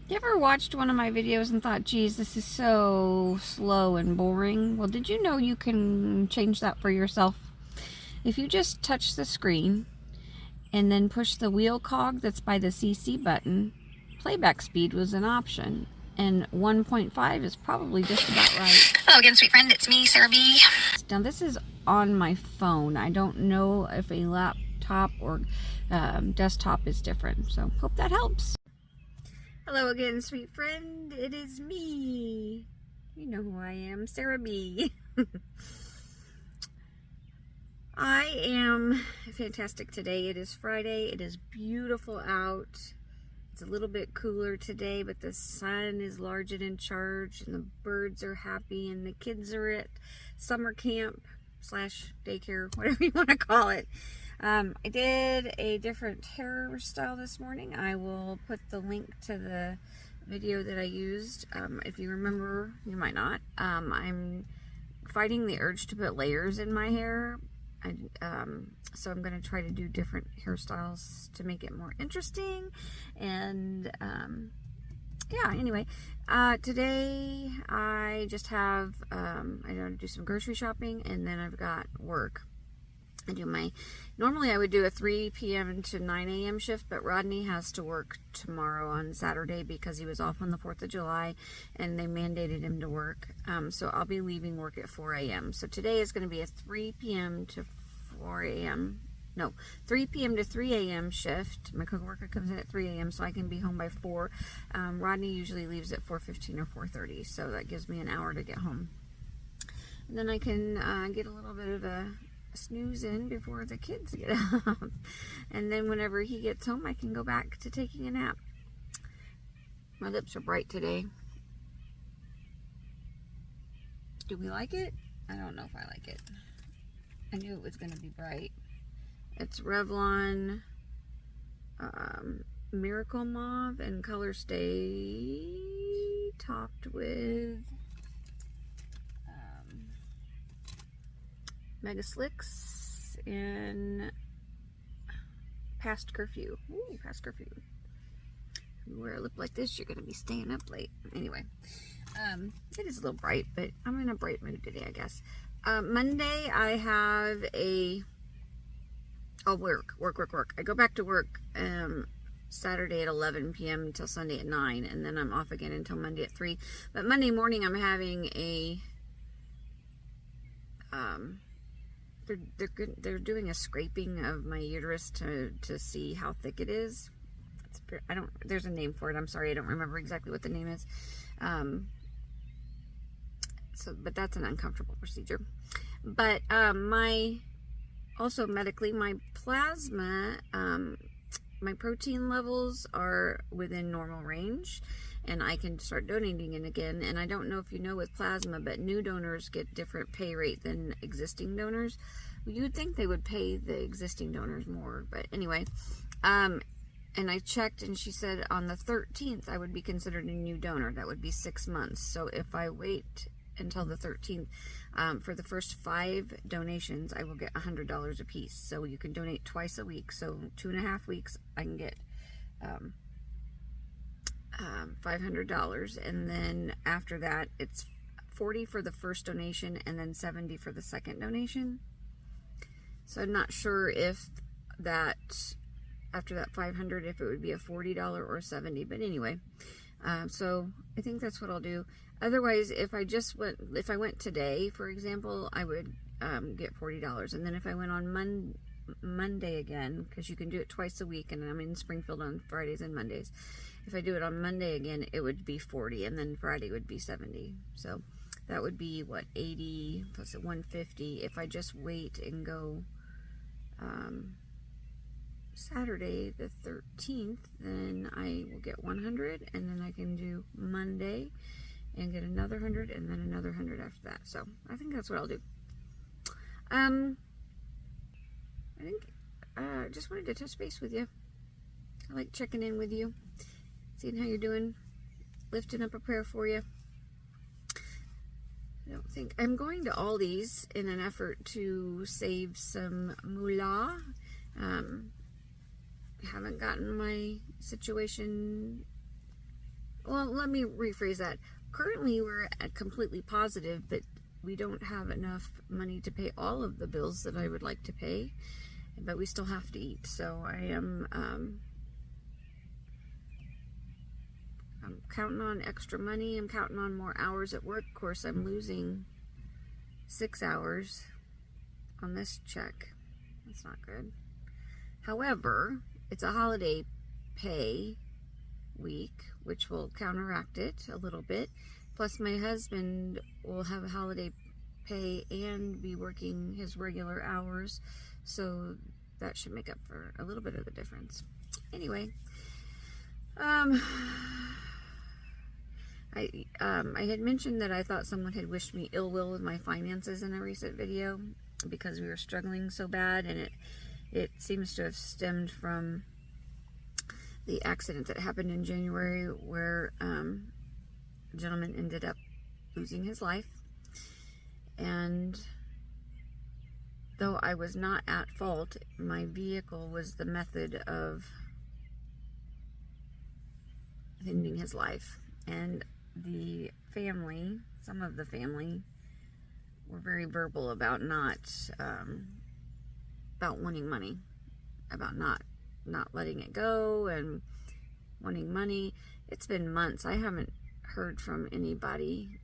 You ever watched one of my videos and thought, geez, this is so slow and boring? Well, did you know you can change that for yourself? If you just touch the screen and then push the wheel cog that's by the CC button, playback speed was an option. And 1.5 is probably just about right. Hello again, sweet friend. It's me, Sarah B. Now, this is on my phone. I don't know if a laptop or desktop is different. So, hope that helps. Hello again, sweet friend. It is me. You know who I am, Sarah B. I am fantastic today. It is Friday. It is beautiful out. It's a little bit cooler today, but the sun is large and in charge, and the birds are happy, and the kids are at summer camp / daycare, whatever you want to call it. I did a different hairstyle this morning. I will put the link to the video that I used. If you remember, you might not. I'm fighting the urge to put layers in my hair. So I'm going to try to do different hairstyles to make it more interesting. And yeah, anyway, today I just have, I gotta do some grocery shopping, and then I've got work. Normally I would do a 3 p.m. to 9 a.m. shift, but Rodney has to work tomorrow on Saturday because he was off on the 4th of July and they mandated him to work. So I'll be leaving work at 4 a.m. So today is going to be a 3 p.m. to 4 a.m. No, 3 p.m. to 3 a.m. shift. My coworker comes in at 3 a.m. so I can be home by 4. Rodney usually leaves at 4:15 or 4:30, so that gives me an hour to get home. And then I can get a little bit of a snooze in before the kids get up. And then whenever he gets home, I can go back to taking a nap. My lips are bright today. Do we like it? I don't know if I like it. I knew it was going to be bright. It's Revlon Miracle Mauve, and Color Stay topped with Mega Slicks and Past Curfew. Ooh, Past Curfew. If you wear a lip like this, you're going to be staying up late. Anyway, it is a little bright, but I'm in a bright mood today, I guess. Monday, I have work. I go back to work Saturday at 11 p.m. until Sunday at 9, and then I'm off again until Monday at 3. But Monday morning, I'm having a they're doing a scraping of my uterus to see how thick it is. There's a name for it. I'm sorry, I don't remember exactly what the name is. But that's an uncomfortable procedure. But also medically, my plasma, my protein levels are within normal range, and I can start donating it again. And I don't know if you know with plasma, but new donors get different pay rate than existing donors. You would think they would pay the existing donors more, but anyway. And I checked, and she said on the 13th I would be considered a new donor. That would be 6 months. So if I wait until the 13th, for the first 5 donations, I will get $100 a piece. So you can donate twice a week. So 2.5 weeks, I can get $500, and then after that, it's $40 for the first donation, and then $70 for the second donation. So I'm not sure if that after that $500, if it would be a $40 or $70, but anyway. So I think that's what I'll do. Otherwise, if I went today, for example, I would get $40. And then if I went on Monday again, because you can do it twice a week, and I'm in Springfield on Fridays and Mondays. If I do it on Monday again, it would be $40, and then Friday would be $70. So that would be what, 80 plus $150. If I just wait and go Saturday the 13th, then I will get $100, and then I can do Monday and get another $100, and then another $100 after that. So I think that's what I'll do. I think just wanted to touch base with you. I like checking in with you, seeing how you're doing, lifting up a prayer for you. I don't think I'm going to Aldi's in an effort to save some moolah. Haven't gotten my situation well, let me rephrase that. Currently, we're at completely positive, but we don't have enough money to pay all of the bills that I would like to pay, but we still have to eat. So I am I'm counting on extra money. I'm counting on more hours at work. Of course, I'm losing 6 hours on this check. That's not good. However, it's a holiday pay week, which will counteract it a little bit. Plus, my husband will have a holiday pay and be working his regular hours, so that should make up for a little bit of the difference. Anyway, I had mentioned that I thought someone had wished me ill will with my finances in a recent video because we were struggling so bad, and it seems to have stemmed from the accident that happened in January where a gentleman ended up losing his life. And though I was not at fault, my vehicle was the method of ending his life. And the family, some of the family, were very verbal about about wanting money, about not letting it go and wanting money. It's been months. I haven't heard from anybody.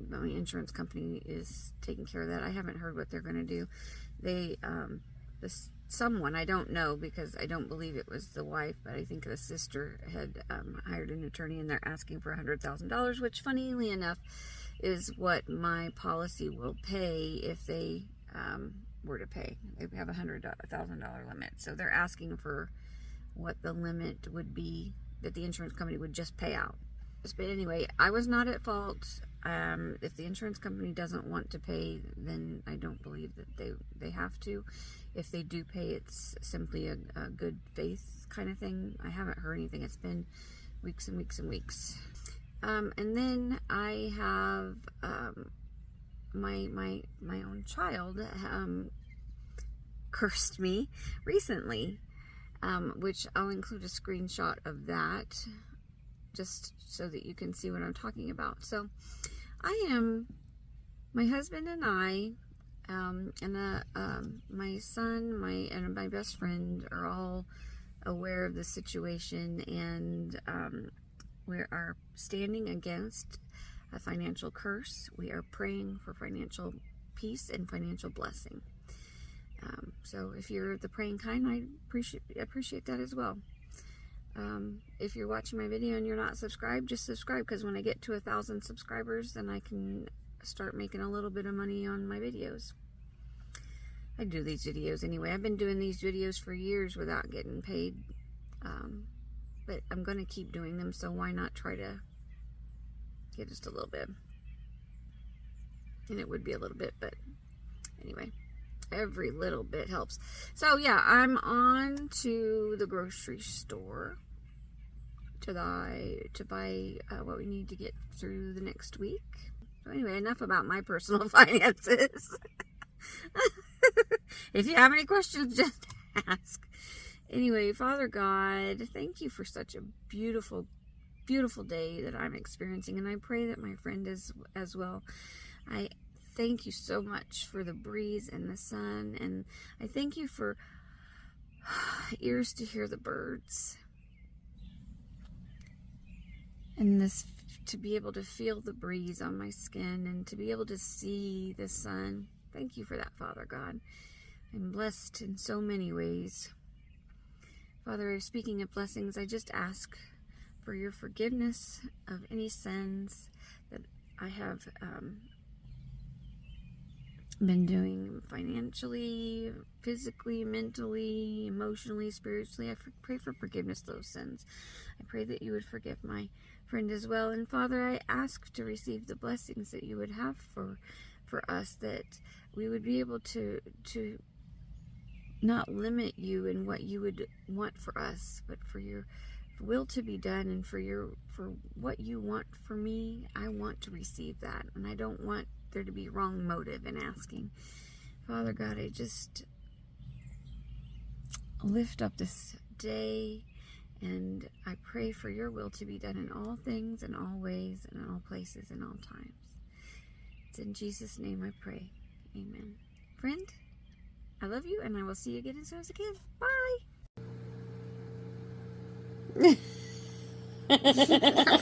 My insurance company is taking care of that. I haven't heard what they're going to do. They, someone, I don't know because I don't believe it was the wife, but I think the sister had hired an attorney, and they're asking for $100,000, which funnily enough is what my policy will pay if they were to pay. They have a $100,000 limit, so they're asking for what the limit would be that the insurance company would just pay out. But anyway, I was not at fault. If the insurance company doesn't want to pay, then I don't believe that they have to. If they do pay, it's simply a good faith kind of thing. I haven't heard anything. It's been weeks and weeks and weeks. And then I have my own child cursed me recently, which I'll include a screenshot of that just so that you can see what I'm talking about. So my husband and I, and my son, and my best friend are all aware of the situation, and we are standing against a financial curse. We are praying for financial peace and financial blessing. So if you're the praying kind, I appreciate that as well. If you're watching my video and you're not subscribed, just subscribe, because when I get to 1,000 subscribers, then I can start making a little bit of money on my videos. I do these videos anyway. I've been doing these videos for years without getting paid, but I'm going to keep doing them, so why not try to get just a little bit? And it would be a little bit, but anyway, every little bit helps. So yeah, I'm on to the grocery store to buy what we need to get through the next week. So anyway, enough about my personal finances. If you have any questions, just ask. Anyway, Father God, thank you for such a beautiful, beautiful day that I'm experiencing, and I pray that my friend is as well. I thank you so much for the breeze and the sun, and I thank you for ears to hear the birds, and this, to be able to feel the breeze on my skin, and to be able to see the sun. Thank you for that, Father God. I'm blessed in so many ways. Father, speaking of blessings, I just ask for your forgiveness of any sins that I have been doing financially, physically, mentally, emotionally, spiritually. I pray for forgiveness of those sins. I pray that you would forgive my friend as well. And Father, I ask to receive the blessings that you would have for us, that we would be able to not limit you in what you would want for us, but for your will to be done, and for what you want for me. I want to receive that, and I don't want there to be wrong motive in asking. Father God, I just lift up this day And I pray for your will to be done in all things, in all ways, and in all places, and all times. It's in Jesus' name I pray. Amen. Friend, I love you, and I will see you again as soon as I can. Bye.